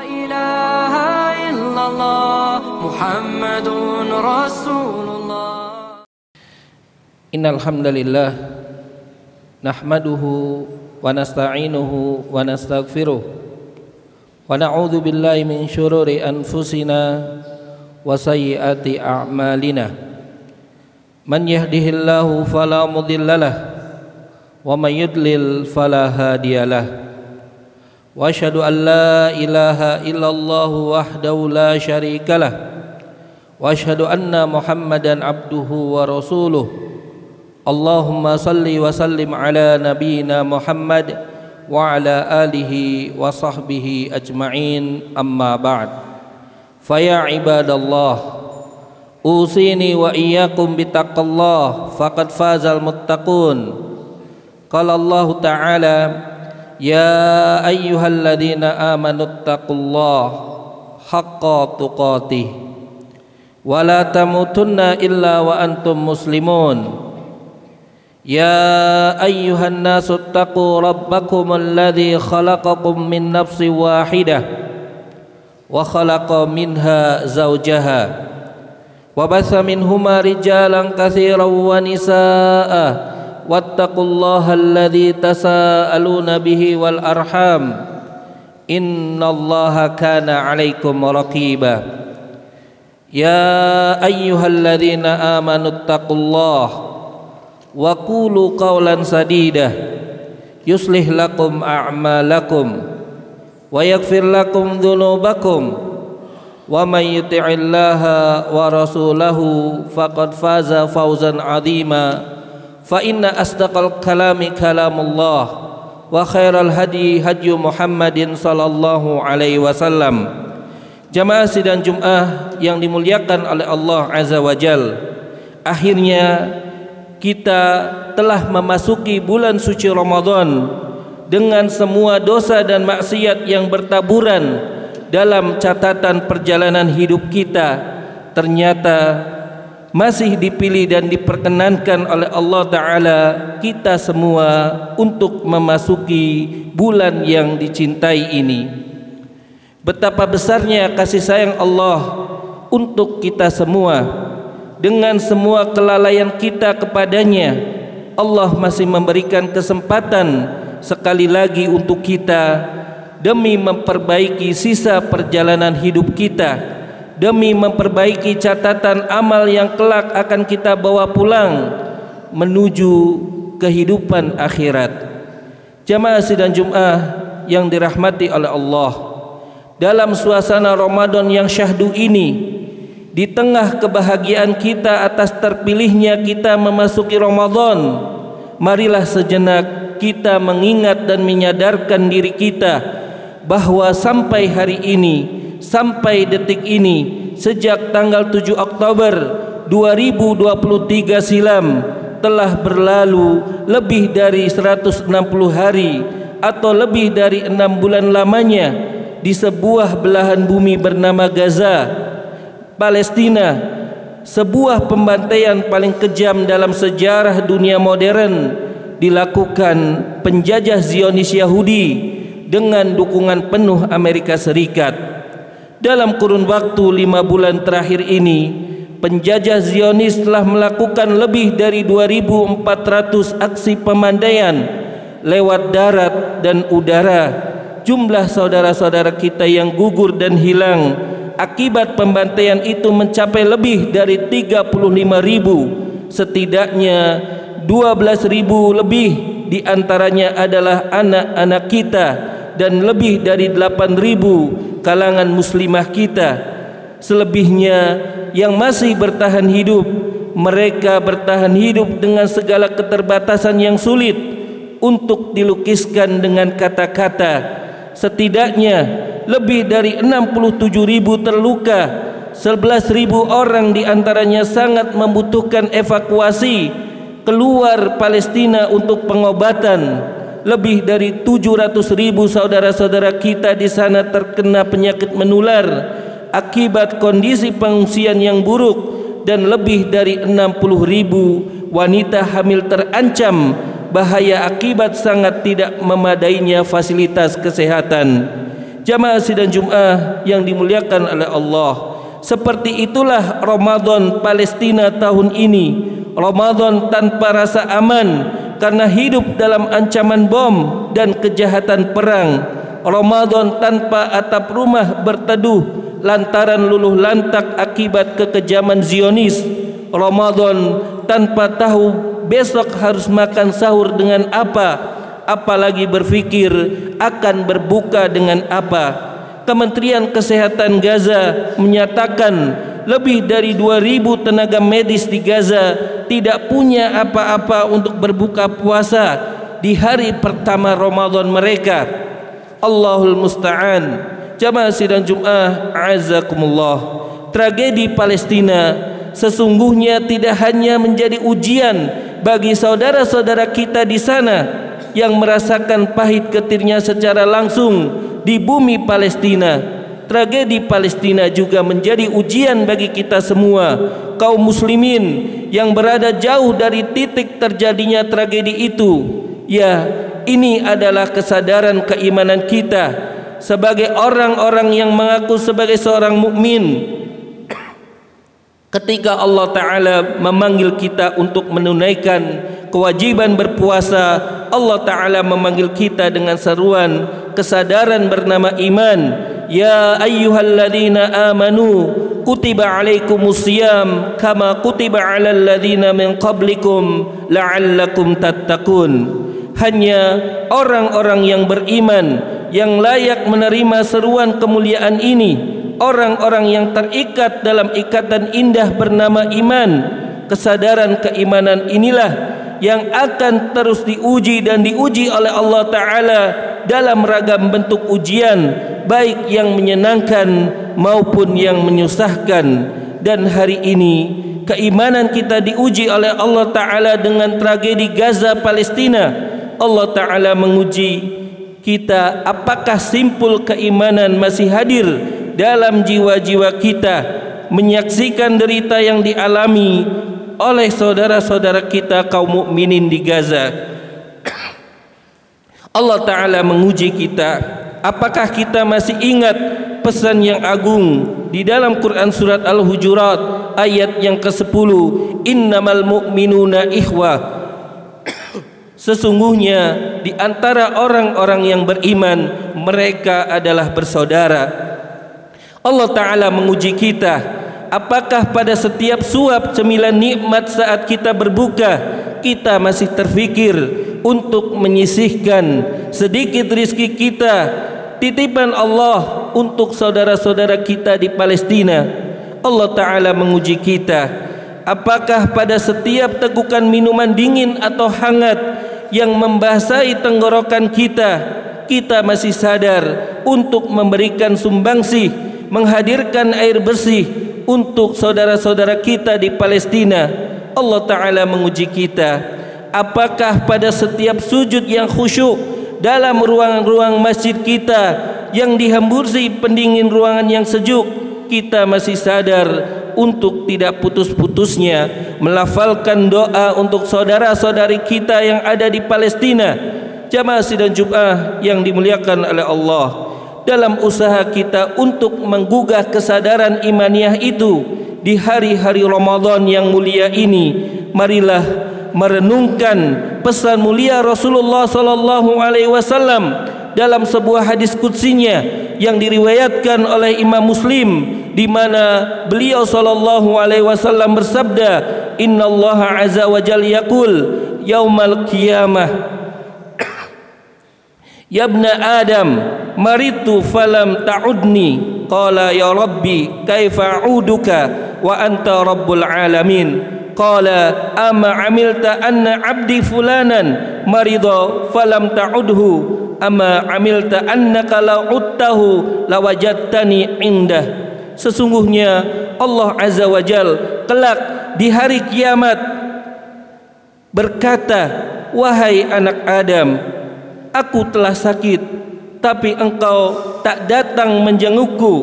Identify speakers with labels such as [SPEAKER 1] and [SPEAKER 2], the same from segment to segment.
[SPEAKER 1] إله إلا الله محمد رسول الله.
[SPEAKER 2] إن الحمد لله نحمده ونستعينه ونستغفره ونعوذ بالله من شرور أنفسنا وسيئات أعمالنا من يهده الله فلا مضل له ومن يضلل فلا هادي له وأشهد أن لا إله إلا الله وحده لا شريك له وأشهد أن محمدا عبده ورسوله. اللهم صل وسلم على نبينا محمد وعلى آله وصحبه أجمعين. أما بعد فيا عباد الله أوصيني وإياكم بتقوى الله فقد فاز المتقون. قال الله تعالى يا أيها الذين آمنوا اتقوا الله حق تقاته ولا تموتن إلا وأنتم مسلمون. يا أيها الناس اتقوا ربكم الذي خلقكم من نفس واحدة وخلق منها زوجها وبث منهما رجالا كثيرا ونساء واتقوا الله الذي تساءلون به والأرحام إن الله كان عليكم رقيبا. يا أيها الذين آمنوا اتقوا الله وقولوا قولا سديدا يصلح لكم أعمالكم ويغفر لكم ذنوبكم ومن يطع الله ورسوله فقد فاز فوزا عظيما. فإن أصدق الكلام كلام الله وخير الهدي هدي محمد صلى الله عليه wasallam. Jamaah sidang Jumat yang dimuliakan oleh Allah Azza wa Jal, akhirnya kita telah memasuki bulan suci Ramadan dengan semua dosa dan maksiat yang bertaburan dalam catatan perjalanan hidup kita ternyata masih dipilih dan diperkenankan oleh Allah Ta'ala kita semua untuk memasuki bulan yang dicintai ini. Betapa besarnya kasih sayang Allah untuk kita semua. Dengan semua kelalaian kita kepadanya, Allah masih memberikan kesempatan sekali lagi untuk kita demi memperbaiki sisa perjalanan hidup kita, demi memperbaiki catatan amal yang kelak akan kita bawa pulang menuju kehidupan akhirat. Jamaah sidang Jumat yang dirahmati oleh Allah, dalam suasana Ramadan yang syahdu ini, di tengah kebahagiaan kita atas terpilihnya kita memasuki Ramadan, marilah sejenak kita mengingat dan menyadarkan diri kita bahwa sampai hari ini, sampai detik ini, sejak tanggal 7 Oktober 2023 silam telah berlalu lebih dari 160 hari atau lebih dari 6 bulan lamanya di sebuah belahan bumi bernama Gaza, Palestina, sebuah pembantaian paling kejam dalam sejarah dunia modern dilakukan penjajah Zionis Yahudi dengan dukungan penuh Amerika Serikat. Dalam kurun waktu 5 bulan terakhir ini, penjajah Zionis telah melakukan lebih dari 2.400 aksi pemandaian lewat darat dan udara. Jumlah saudara-saudara kita yang gugur dan hilang akibat pembantaian itu mencapai lebih dari 35.000. Setidaknya 12.000 lebih diantaranya adalah anak-anak kita dan lebih dari 8.000 kalangan muslimah kita. Selebihnya yang masih bertahan hidup, mereka bertahan hidup dengan segala keterbatasan yang sulit untuk dilukiskan dengan kata-kata. Setidaknya lebih dari 67.000 terluka, 11.000 orang diantaranya sangat membutuhkan evakuasi keluar Palestina untuk pengobatan. Lebih dari 700.000 saudara-saudara kita di sana terkena penyakit menular akibat kondisi pengungsian yang buruk, dan lebih dari 60.000 wanita hamil terancam bahaya akibat sangat tidak memadainya fasilitas kesehatan. Jamaah sidang Jumat yang dimuliakan oleh Allah, seperti itulah Ramadan Palestina tahun ini. Ramadan tanpa rasa aman karena hidup dalam ancaman bom dan kejahatan perang. Ramadan tanpa atap rumah berteduh lantaran luluh lantak akibat kekejaman Zionis. Ramadan tanpa tahu besok harus makan sahur dengan apa, apalagi berfikir akan berbuka dengan apa. Kementerian Kesehatan Gaza menyatakan lebih dari 2.000 tenaga medis di Gaza tidak punya apa-apa untuk berbuka puasa di hari pertama Ramadan mereka. Allahul musta'an. Jamaah sidang Jumat azakumullah. Tragedi Palestina sesungguhnya tidak hanya menjadi ujian bagi saudara-saudara kita di sana yang merasakan pahit getirnya secara langsung di bumi Palestina. Tragedi Palestina juga menjadi ujian bagi kita semua, kaum muslimin yang berada jauh dari titik terjadinya tragedi itu. Ya, ini adalah kesadaran keimanan kita sebagai orang-orang yang mengaku sebagai seorang mukmin. Ketika Allah Ta'ala memanggil kita untuk menunaikan kewajiban berpuasa, Allah Ta'ala memanggil kita dengan seruan kesadaran bernama iman. Ya ayyuhalladzina amanu kutiba alaikumusiyam kama kutiba alal ladzina min qablikum la'allakum tattaqun. Hanya orang-orang yang beriman yang layak menerima seruan kemuliaan ini, orang-orang yang terikat dalam ikatan indah bernama iman. Kesadaran keimanan inilah yang akan terus diuji dan diuji oleh Allah Ta'ala dalam ragam bentuk ujian, baik yang menyenangkan maupun yang menyusahkan. Dan hari ini keimanan kita diuji oleh Allah Ta'ala dengan tragedi Gaza Palestina. Allah Ta'ala menguji kita, apakah simpul keimanan masih hadir dalam jiwa-jiwa kita, menyaksikan derita yang dialami oleh saudara-saudara kita kaum mukminin di Gaza. Allah Ta'ala menguji kita, apakah kita masih ingat pesan yang agung di dalam Quran surat Al-Hujurat ayat yang ke-10, innamal mu'minuna ikhwah. Sesungguhnya di antara orang-orang yang beriman, mereka adalah bersaudara. Allah Ta'ala menguji kita, apakah pada setiap suap cemilan nikmat saat kita berbuka, kita masih terfikir untuk menyisihkan sedikit rizki kita, titipan Allah untuk saudara-saudara kita di Palestina. Allah Ta'ala menguji kita, apakah pada setiap tegukan minuman dingin atau hangat yang membasahi tenggorokan kita, kita masih sadar untuk memberikan sumbangsih, menghadirkan air bersih untuk saudara-saudara kita di Palestina. Allah Ta'ala menguji kita, apakah pada setiap sujud yang khusyuk dalam ruang-ruang masjid kita yang dihembusi pendingin ruangan yang sejuk, kita masih sadar untuk tidak putus-putusnya melafalkan doa untuk saudara-saudari kita yang ada di Palestina. Jamaah sidang Jumat yang dimuliakan oleh Allah, dalam usaha kita untuk menggugah kesadaran imaniah itu di hari-hari Ramadan yang mulia ini, marilah merenungkan pesan mulia Rasulullah sallallahu alaihi wasallam dalam sebuah hadis qudsinya yang diriwayatkan oleh Imam Muslim, di mana beliau sallallahu alaihi wasallam bersabda, innallaha azza wa jalla yaqul yaumal qiyamah ya ibna adam maritu falam ta'udni qala ya rabbi kaifa a'uduka wa anta rabbul alamin qala ama amilta anna abdi fulanan marida falam ta'udhu ama amilta annaka la'udtahu lawajadtani indah. Sesungguhnya Allah Azza wa Jal kelak di hari kiamat berkata, wahai anak Adam, aku telah sakit tapi engkau tak datang menjengukku.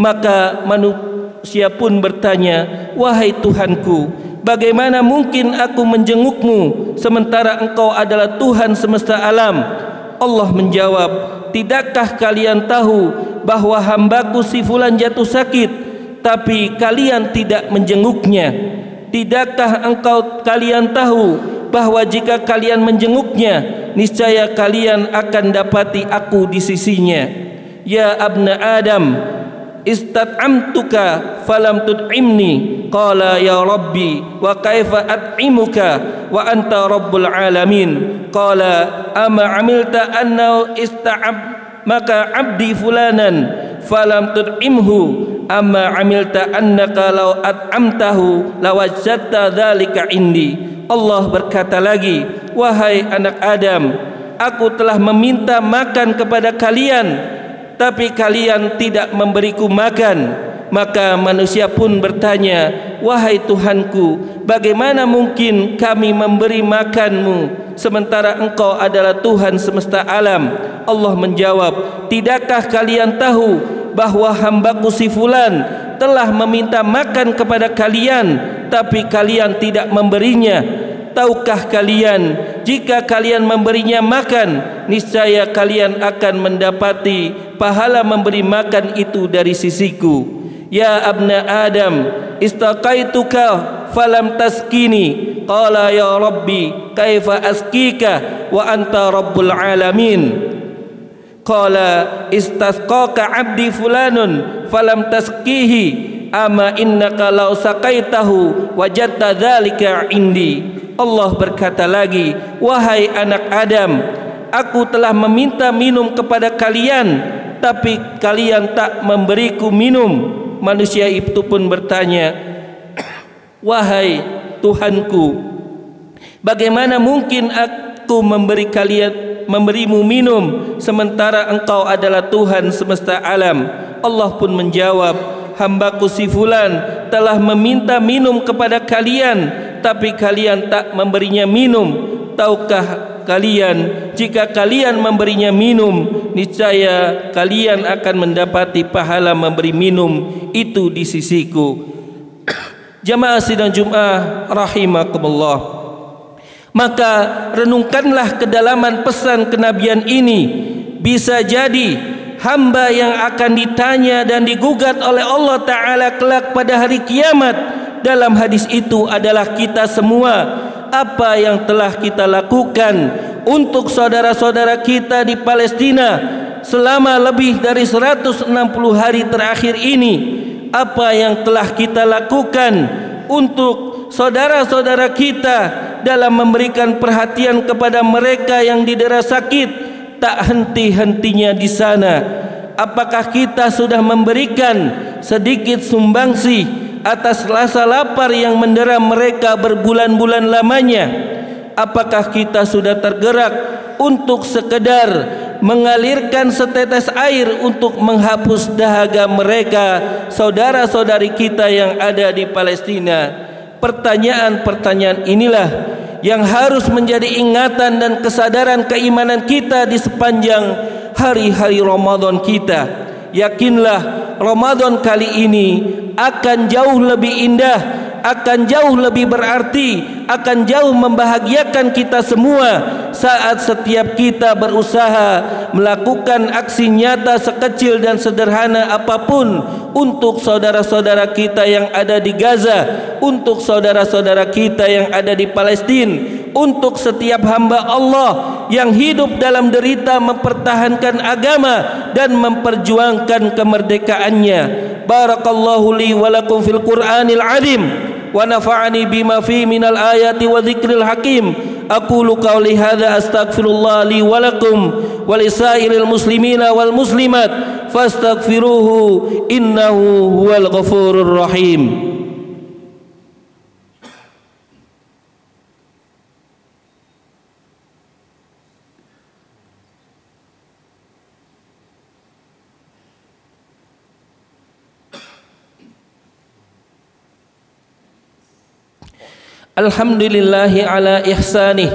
[SPEAKER 2] Maka manusia pun bertanya, wahai Tuhanku, bagaimana mungkin aku menjengukmu sementara engkau adalah Tuhan semesta alam? Allah menjawab, tidakkah kalian tahu bahwa hambaku si fulan jatuh sakit, tapi kalian tidak menjenguknya? Tidakkah kalian tahu bahwa jika kalian menjenguknya, niscaya kalian akan dapati aku di sisinya? Ya abna Adam, istat'amtuka falam tud'imni. Qala ya Rabbi wa kaifa at'imuka wa anta rabbul alamin. Qala ama amilta anna ista'amaka abdi fulanan falam tud'imhu, amma amilta annaka law at'amtahu lawajadta dzalika indi. Allah berkata lagi, wahai anak Adam, aku telah meminta makan kepada kalian, tapi kalian tidak memberiku makan. Maka manusia pun bertanya, wahai Tuhanku, bagaimana mungkin kami memberi makanmu sementara engkau adalah Tuhan semesta alam? Allah menjawab, tidakkah kalian tahu bahwa hambaku si fulan telah meminta makan kepada kalian, tapi kalian tidak memberinya? Tahukah kalian, jika kalian memberinya makan, niscaya kalian akan mendapati pahala memberi makan itu dari sisiku. Ya abna Adam, istaqaituka falam taskini. Qala ya Rabbi kaifa askika wa anta rabbul alamin. Qala istasqaka abdi fulanun falam taskihi, ama innaka law saqaitahu wajadta dzalika indi. Allah berkata lagi, wahai anak Adam, aku telah meminta minum kepada kalian, tapi kalian tak memberiku minum. Manusia itu pun bertanya, wahai Tuhanku, bagaimana mungkin aku memberimu minum sementara engkau adalah Tuhan semesta alam? Allah pun menjawab, hambaku si fulan telah meminta minum kepada kalian, tapi kalian tak memberinya minum. Tahukah kalian, jika kalian memberinya minum, niscaya kalian akan mendapati pahala memberi minum itu di sisiku. Jamaah sidang Jumat rahimakumullah. Maka renungkanlah kedalaman pesan kenabian ini. Bisa jadi hamba yang akan ditanya dan digugat oleh Allah Ta'ala kelak pada hari kiamat. Dalam hadis itu adalah kita semua. Apa yang telah kita lakukan untuk saudara-saudara kita di Palestina selama lebih dari 160 hari terakhir ini? Apa yang telah kita lakukan untuk saudara-saudara kita dalam memberikan perhatian kepada mereka yang didera sakit tak henti-hentinya di sana? Apakah kita sudah memberikan sedikit sumbangsi atas rasa lapar yang mendera mereka berbulan-bulan lamanya? Apakah kita sudah tergerak untuk sekedar mengalirkan setetes air untuk menghapus dahaga mereka, saudara-saudari kita yang ada di Palestina? Pertanyaan-pertanyaan inilah yang harus menjadi ingatan dan kesadaran keimanan kita di sepanjang hari-hari Ramadan kita. Yakinlah, Ramadan kali ini akan jauh lebih indah, akan jauh lebih berarti, akan jauh membahagiakan kita semua saat setiap kita berusaha melakukan aksi nyata sekecil dan sederhana apapun untuk saudara-saudara kita yang ada di Gaza, untuk saudara-saudara kita yang ada di Palestina, untuk setiap hamba Allah yang hidup dalam derita mempertahankan agama dan memperjuangkan kemerdekaannya. Barakallahu li wa lakum fil Qur'anil azim wa nafa'ani bima fi minal ayati wa dzikril hakim. Aqulu qawli hadza astaghfirullah li wa lakum wa lisairil muslimina wal muslimat fastaghfiruhu innahu huwal ghafurur rahim. Alhamdulillahi ala ihsanih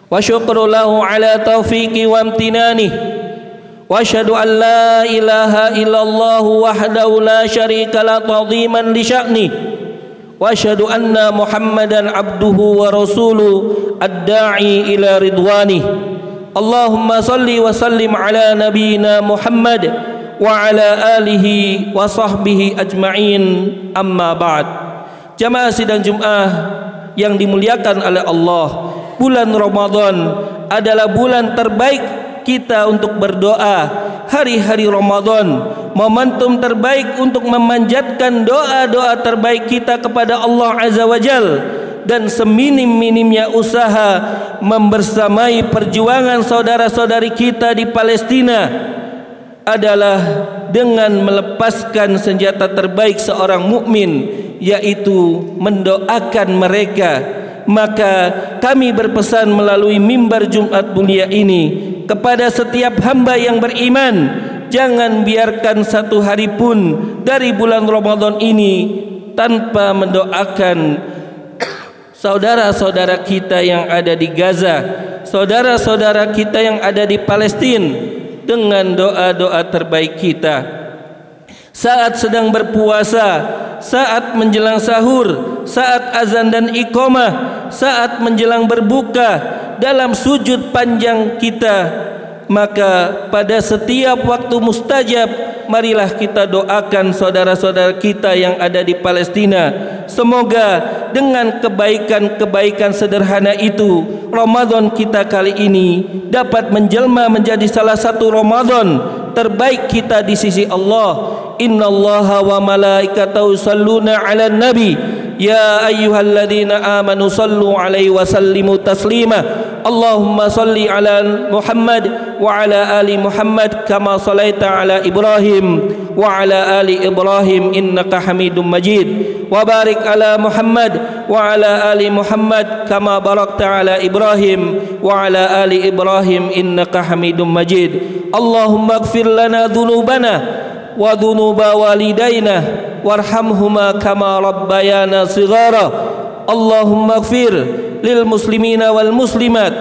[SPEAKER 2] wa syukru lahu ala taufiqi wa amtinanih wa asyhadu an la ilaha illallah wahdahu la syarika la ta'ziman li sya'nih wa asyhadu anna Muhammadan abduhu wa rasuluh ad-da'i ila ridwanih. Allahumma salli wa sallim ala nabiyyina Muhammad wa ala alihi wa sahbihi ajma'in, amma ba'd. Jamaah sidang Jumat yang dimuliakan oleh Allah, bulan Ramadan adalah bulan terbaik kita untuk berdoa. Hari-hari Ramadan momentum terbaik untuk memanjatkan doa-doa terbaik kita kepada Allah Azza wa Jal, dan seminim-minimnya usaha membersamai perjuangan saudara-saudari kita di Palestina adalah dengan melepaskan senjata terbaik seorang mukmin, yaitu mendoakan mereka. Maka kami berpesan melalui mimbar Jumat mulia ini kepada setiap hamba yang beriman, jangan biarkan satu hari pun dari bulan Ramadan ini tanpa mendoakan saudara-saudara kita yang ada di Gaza, saudara-saudara kita yang ada di Palestina, dengan doa-doa terbaik kita. Saat sedang berpuasa, saat menjelang sahur, saat azan dan iqamah, saat menjelang berbuka, dalam sujud panjang kita, maka pada setiap waktu mustajab, marilah kita doakan saudara-saudara kita yang ada di Palestina. Semoga dengan kebaikan-kebaikan sederhana itu, Ramadan kita kali ini dapat menjelma menjadi salah satu Ramadan terbaik kita di sisi Allah. Innallaha wa malaikatahu yusalluna 'alan nabi ya ayyuhalladzina amanu sallu 'alaihi wa sallimu taslima. Allahumma salli 'ala Muhammad wa 'ala ali Muhammad kama shallaita 'ala Ibrahim wa 'ala ali Ibrahim innaka Hamidum Majid. Wa barik 'ala Muhammad wa 'ala ali Muhammad kama barakta 'ala Ibrahim wa 'ala ali Ibrahim innaka Hamidum Majid. Allahumma ighfir lana dhunubana wa dhunuba walidaina warhamhuma kama rabbayana shighara. Allahumma ighfir lil muslimina wal muslimat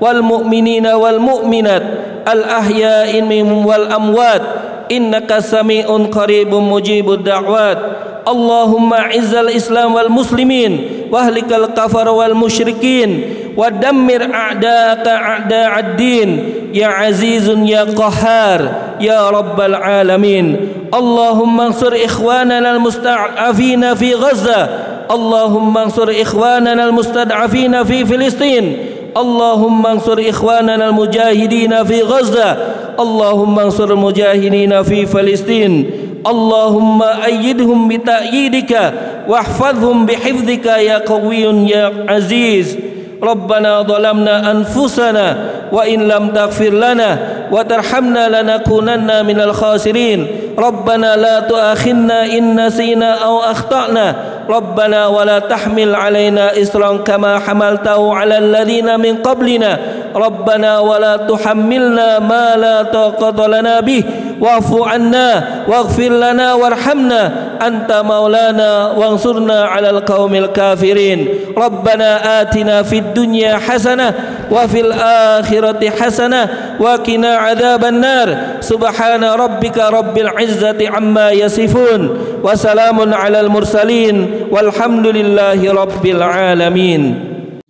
[SPEAKER 2] wal mu'minina wal mu'minat al ahya'i minhum wal amwat innaka sami'un qaribun mujibud da'wat. Allahumma izzal islam wal muslimin wa ahlikal kafar wal musyrikin wa dammir a'da'aka a'da'ad din ya azizun ya qahhar ya rabbal alamin. Allahumma ansur ikhwanana al musta'afina fi Gaza. Allahumma ansur ikhwanana al mustad'afina fi Filistin. Allahumma ansur ikhwanana al mujahidina fi Gaza. Allahumma ansur mujahidina fi Filistin. Allahumma ayyidhum bi ta'yidika wahfadhum bi hifdhika ya qawiyyun ya aziz. Rabbana zalamna anfusana wa in lam taghfir lana wa tarhamna lanakunanna minal khasirin. Rabbana la tu'akhidna in nasina aw akhtana. Rabbana wa la tahmil alaina isran kama hamaltahu ala alladhina min qablina. Rabbana wa la tuhammilna ma la taqata lana bih wa'fu anna waghfir lana warhamna anta maulana wansurna 'alal qaumil kafirin. Rabbana atina fid dunya hasanah wa fil akhirati hasanah wa qina 'adzaban nar. Subhana rabbika rabbil izzati amma yasifun wa salamun 'alal mursalin walhamdulillahi rabbil alamin.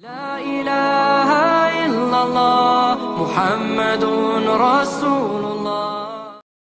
[SPEAKER 1] La ilaha illallah Muhammadun Rasul